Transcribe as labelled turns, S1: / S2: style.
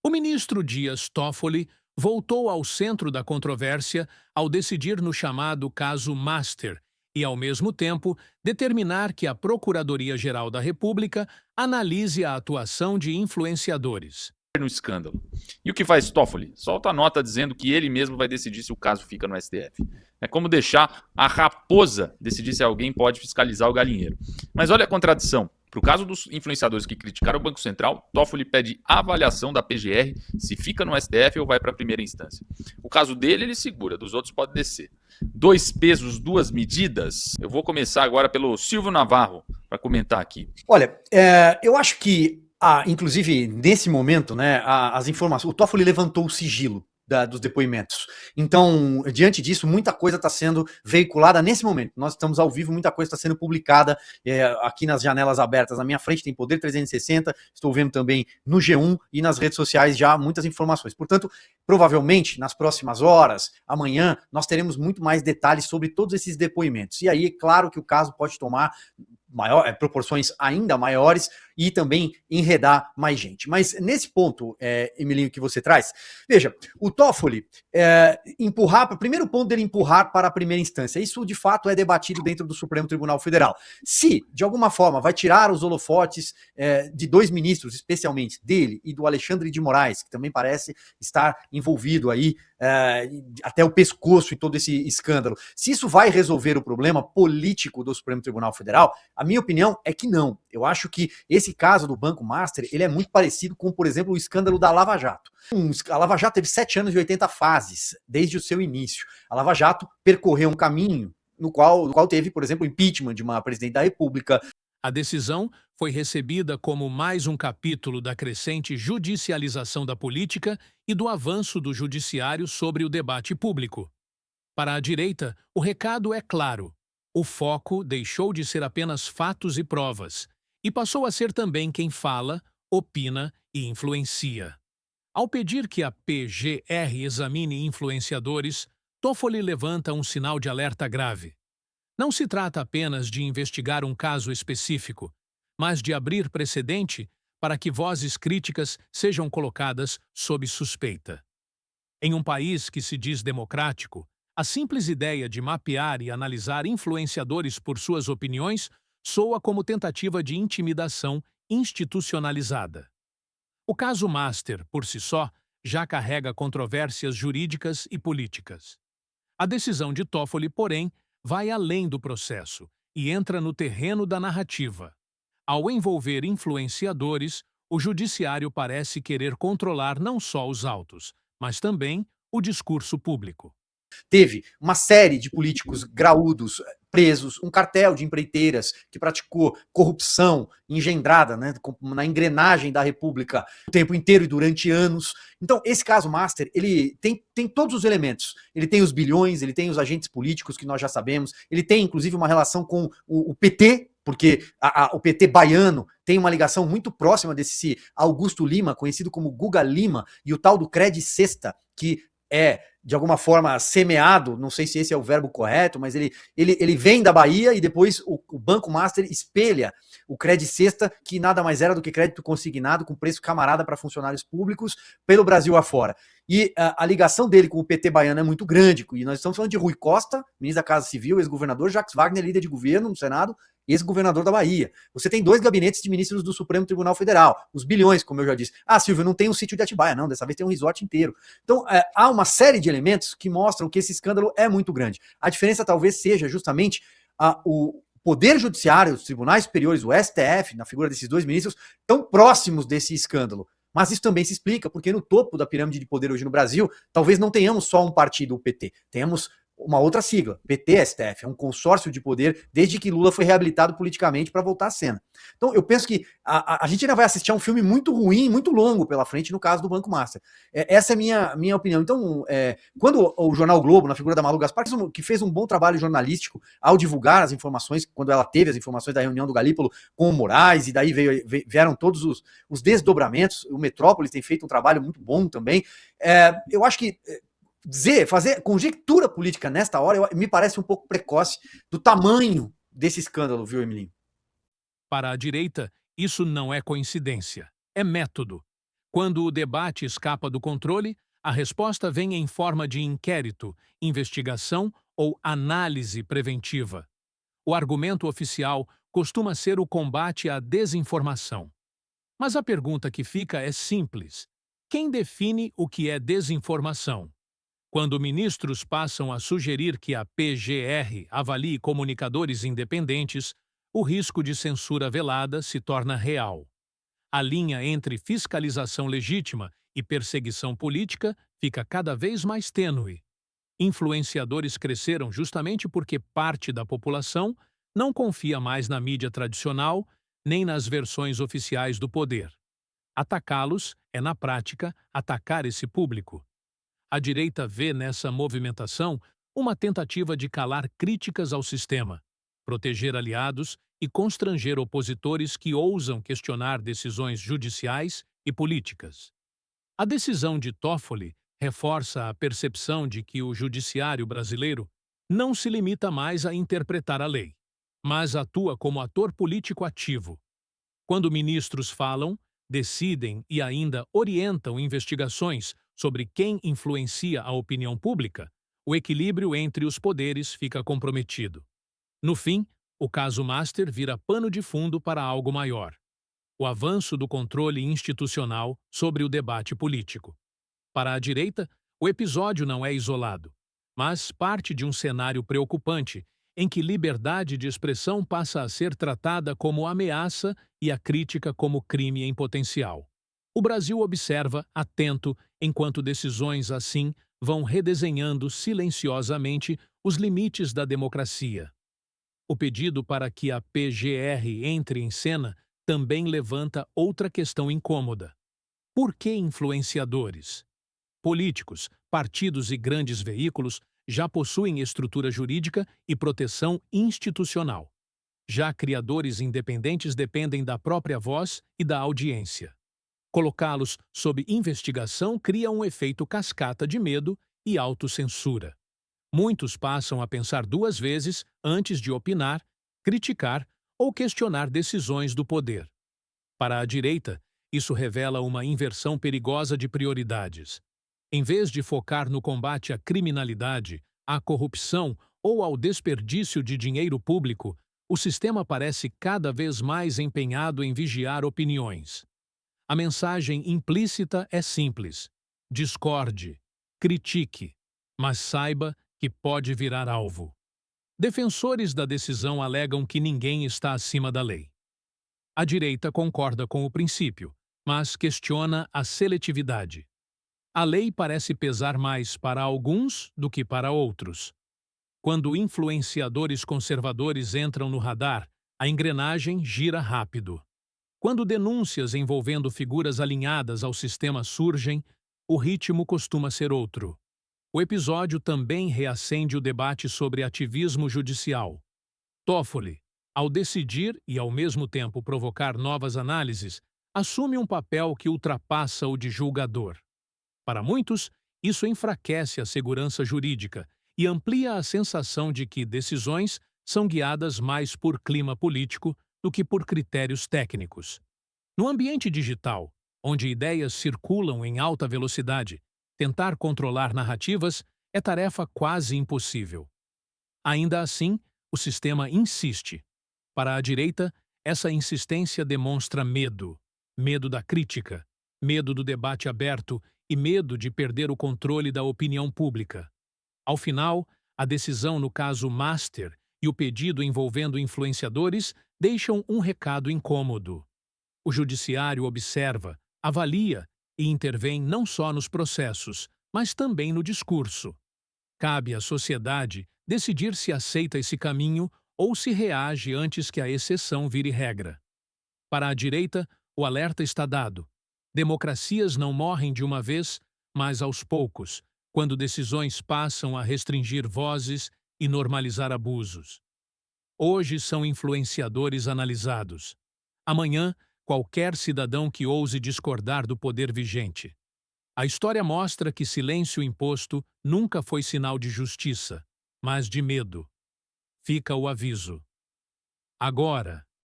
S1: O ministro Dias Toffoli voltou ao centro da controvérsia ao decidir no chamado caso Master e, ao mesmo tempo, determinar que a Procuradoria-Geral da República analise a atuação de influenciadores.
S2: No escândalo. E o que faz Toffoli? Solta a nota dizendo que ele mesmo vai decidir se o caso fica no STF. É como deixar a raposa decidir se alguém pode fiscalizar o galinheiro. Mas olha a contradição. Para o caso dos influenciadores que criticaram o Banco Central, Toffoli pede avaliação da PGR se fica no STF ou vai para a primeira instância. O caso dele ele segura, dos outros pode descer. Dois pesos, duas medidas. Eu vou começar agora pelo Silvio Navarro para comentar aqui.
S3: Olha, eu acho que inclusive, nesse momento, né, as informações. O Toffoli levantou o sigilo dos depoimentos. Então, diante disso, muita coisa está sendo veiculada nesse momento. Nós estamos ao vivo, muita coisa está sendo publicada aqui nas janelas abertas. Na minha frente tem Poder 360, estou vendo também no G1 e nas redes sociais já muitas informações. Portanto, provavelmente, nas próximas horas, amanhã, nós teremos muito mais detalhes sobre todos esses depoimentos. E aí, é claro que o caso pode tomar proporções ainda maiores e também enredar mais gente. Mas nesse ponto, Emilinho, que você traz, veja, o Toffoli o primeiro ponto dele empurrar para a primeira instância, isso de fato é debatido dentro do Supremo Tribunal Federal. Se, de alguma forma, vai tirar os holofotes de dois ministros, especialmente dele e do Alexandre de Moraes, que também parece estar envolvido aí até o pescoço em todo esse escândalo, se isso vai resolver o problema político do Supremo Tribunal Federal, a minha opinião é que não. Eu acho que esse caso do Banco Master, ele é muito parecido com, por exemplo, o escândalo da Lava Jato. A Lava Jato teve 7 anos e 80 fases, desde o seu início. A Lava Jato percorreu um caminho no qual teve, por exemplo, o impeachment de uma presidente da República.
S1: A decisão foi recebida como mais um capítulo da crescente judicialização da política e do avanço do judiciário sobre o debate público. Para a direita, o recado é claro. O foco deixou de ser apenas fatos e provas, e passou a ser também quem fala, opina e influencia. Ao pedir que a PGR examine influenciadores, Toffoli levanta um sinal de alerta grave. Não se trata apenas de investigar um caso específico, mas de abrir precedente para que vozes críticas sejam colocadas sob suspeita. Em um país que se diz democrático, a simples ideia de mapear e analisar influenciadores por suas opiniões soa como tentativa de intimidação institucionalizada. O caso Master, por si só, já carrega controvérsias jurídicas e políticas. A decisão de Toffoli, porém, vai além do processo e entra no terreno da narrativa. Ao envolver influenciadores, o judiciário parece querer controlar não só os autos, mas também o discurso público.
S3: Teve uma série de políticos graúdos presos, um cartel de empreiteiras que praticou corrupção engendrada, né, na engrenagem da República o tempo inteiro e durante anos. Então, esse caso Master, ele tem todos os elementos. Ele tem os bilhões, ele tem os agentes políticos que nós já sabemos, ele tem, inclusive, uma relação com o PT, porque o PT baiano tem uma ligação muito próxima desse Augusto Lima, conhecido como Guga Lima, e o tal do Cred Sexta, que é, de alguma forma, semeado, não sei se esse é o verbo correto, mas ele vem da Bahia e depois o Banco Master espelha o Cred Sexta, que nada mais era do que crédito consignado com preço camarada para funcionários públicos pelo Brasil afora. E a ligação dele com o PT baiano é muito grande, e nós estamos falando de Rui Costa, ministro da Casa Civil, ex-governador, Jacques Wagner, líder de governo no Senado, ex-governador da Bahia. Você tem 2 gabinetes de ministros do Supremo Tribunal Federal, os bilhões, como eu já disse. Silvio, não tem um sítio de Atibaia, não, dessa vez tem um resort inteiro. Então, há uma série de elementos que mostram que esse escândalo é muito grande. A diferença talvez seja justamente o Poder Judiciário, os tribunais superiores, o STF, na figura desses 2 ministros, tão próximos desse escândalo. Mas isso também se explica porque no topo da pirâmide de poder hoje no Brasil, talvez não tenhamos só um partido, o PT, tenhamos uma outra sigla, PT-STF, é um consórcio de poder desde que Lula foi reabilitado politicamente para voltar à cena. Então eu penso que a gente ainda vai assistir a um filme muito ruim, muito longo pela frente no caso do Banco Master. Essa é a minha opinião. Então, quando o Jornal Globo, na figura da Malu Gaspar, que fez um bom trabalho jornalístico ao divulgar as informações, quando ela teve as informações da reunião do Galípolo com o Moraes, e daí vieram todos os desdobramentos, o Metrópolis tem feito um trabalho muito bom também, eu acho que fazer conjectura política nesta hora me parece um pouco precoce do tamanho desse escândalo, viu, Emilinho?
S1: Para a direita, isso não é coincidência, é método. Quando o debate escapa do controle, a resposta vem em forma de inquérito, investigação ou análise preventiva. O argumento oficial costuma ser o combate à desinformação. Mas a pergunta que fica é simples: quem define o que é desinformação? Quando ministros passam a sugerir que a PGR avalie comunicadores independentes, o risco de censura velada se torna real. A linha entre fiscalização legítima e perseguição política fica cada vez mais tênue. Influenciadores cresceram justamente porque parte da população não confia mais na mídia tradicional nem nas versões oficiais do poder. Atacá-los é, na prática, atacar esse público. A direita vê nessa movimentação uma tentativa de calar críticas ao sistema, proteger aliados e constranger opositores que ousam questionar decisões judiciais e políticas. A decisão de Toffoli reforça a percepção de que o judiciário brasileiro não se limita mais a interpretar a lei, mas atua como ator político ativo. Quando ministros falam, decidem e ainda orientam investigações sobre quem influencia a opinião pública, o equilíbrio entre os poderes fica comprometido. No fim, o caso Master vira pano de fundo para algo maior: o avanço do controle institucional sobre o debate político. Para a direita, o episódio não é isolado, mas parte de um cenário preocupante em que liberdade de expressão passa a ser tratada como ameaça e a crítica como crime em potencial. O Brasil observa, atento, enquanto decisões assim vão redesenhando silenciosamente os limites da democracia. O pedido para que a PGR entre em cena também levanta outra questão incômoda. Por que influenciadores? Políticos, partidos e grandes veículos já possuem estrutura jurídica e proteção institucional. Já criadores independentes dependem da própria voz e da audiência. Colocá-los sob investigação cria um efeito cascata de medo e autocensura. Muitos passam a pensar duas vezes antes de opinar, criticar ou questionar decisões do poder. Para a direita, isso revela uma inversão perigosa de prioridades. Em vez de focar no combate à criminalidade, à corrupção ou ao desperdício de dinheiro público, o sistema parece cada vez mais empenhado em vigiar opiniões. A mensagem implícita é simples: discorde, critique, mas saiba que pode virar alvo. Defensores da decisão alegam que ninguém está acima da lei. A direita concorda com o princípio, mas questiona a seletividade. A lei parece pesar mais para alguns do que para outros. Quando influenciadores conservadores entram no radar, a engrenagem gira rápido. Quando denúncias envolvendo figuras alinhadas ao sistema surgem, o ritmo costuma ser outro. O episódio também reacende o debate sobre ativismo judicial. Toffoli, ao decidir e ao mesmo tempo provocar novas análises, assume um papel que ultrapassa o de julgador. Para muitos, isso enfraquece a segurança jurídica e amplia a sensação de que decisões são guiadas mais por clima político do que por critérios técnicos. No ambiente digital, onde ideias circulam em alta velocidade, tentar controlar narrativas é tarefa quase impossível. Ainda assim, o sistema insiste. Para a direita, essa insistência demonstra medo. Medo da crítica, medo do debate aberto e medo de perder o controle da opinião pública. Ao final, a decisão no caso Master e o pedido envolvendo influenciadores deixam um recado incômodo. O judiciário observa, avalia e intervém não só nos processos, mas também no discurso. Cabe à sociedade decidir se aceita esse caminho ou se reage antes que a exceção vire regra. Para a direita, o alerta está dado. Democracias não morrem de uma vez, mas aos poucos, quando decisões passam a restringir vozes e normalizar abusos. Hoje são influenciadores analisados. Amanhã, qualquer cidadão que ouse discordar do poder vigente. A história mostra que silêncio imposto nunca foi sinal de justiça, mas de medo. Fica o aviso. Agora,